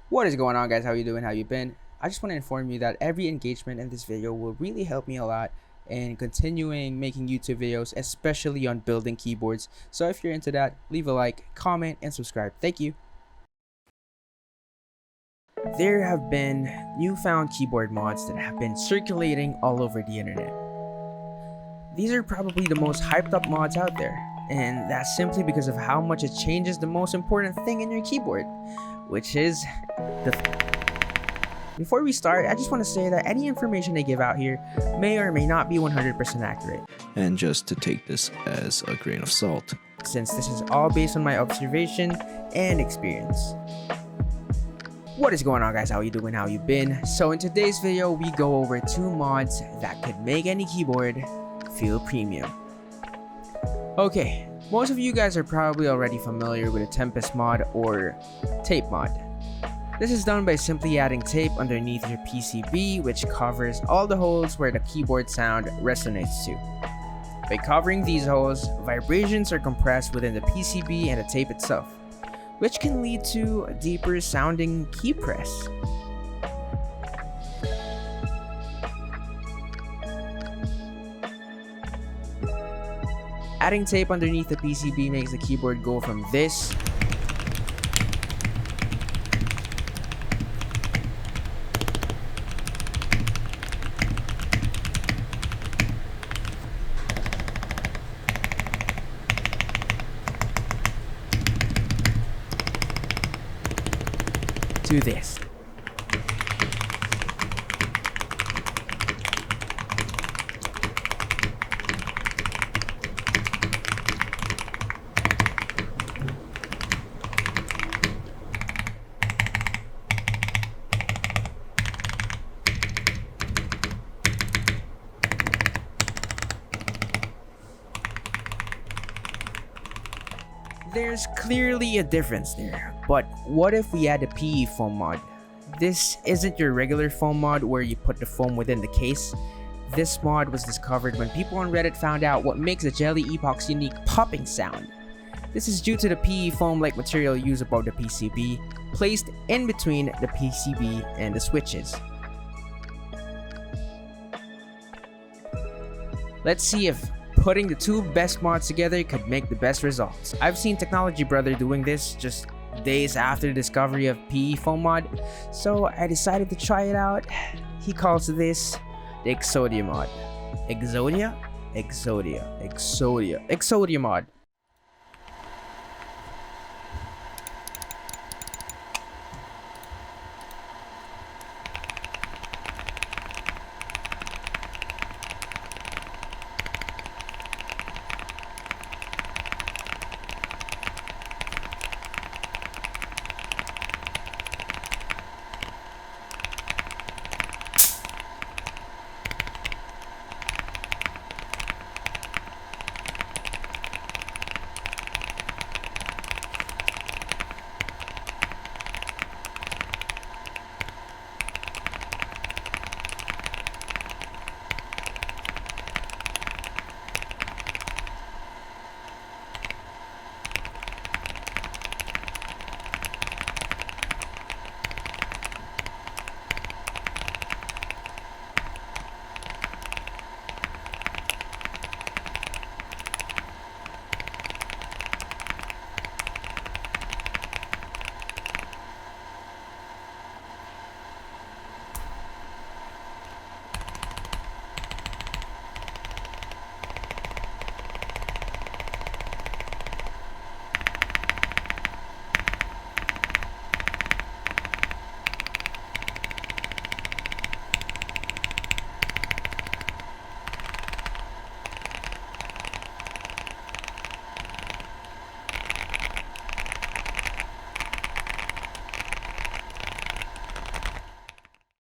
What is going on, guys? How you doing? How you been? I just want to inform you that every engagement in this video will really help me a lot in continuing making YouTube videos, especially on building keyboards. So if you're into that, leave a like, comment, and subscribe. Thank you. There have been newfound keyboard mods that have been circulating all over the internet. These are probably the most hyped up mods out there, and that's simply because of how much it changes the most important thing in your keyboard, which is Before we start, I just want to say that any information I give out here may or may not be 100% accurate, and just to take this as a grain of salt, since this is all based on my observation and experience. What is going on, guys? How you doing? How you been? So in today's video, we go over 2 mods that could make any keyboard feel premium. Okay, most of you guys are probably already familiar with a Tempest Mod or tape mod. This is done by simply adding tape underneath your PCB, which covers all the holes where the keyboard sound resonates to. By covering these holes, vibrations are compressed within the PCB and the tape itself, which can lead to a deeper sounding key press. Adding tape underneath the PCB makes the keyboard go from this to this. There's clearly a difference there, but what if we add a PE foam mod? This isn't your regular foam mod where you put the foam within the case. This mod was discovered when people on Reddit found out what makes a Jelly Epoch's unique popping sound. This is due to the PE foam-like material used above the PCB, placed in between the PCB and the switches. Let's see if putting the 2 best mods together could make the best results. I've seen Technology Brother doing this just days after the discovery of PE foam mod, so I decided to try it out. He calls this the Exodia mod. Exodia mod.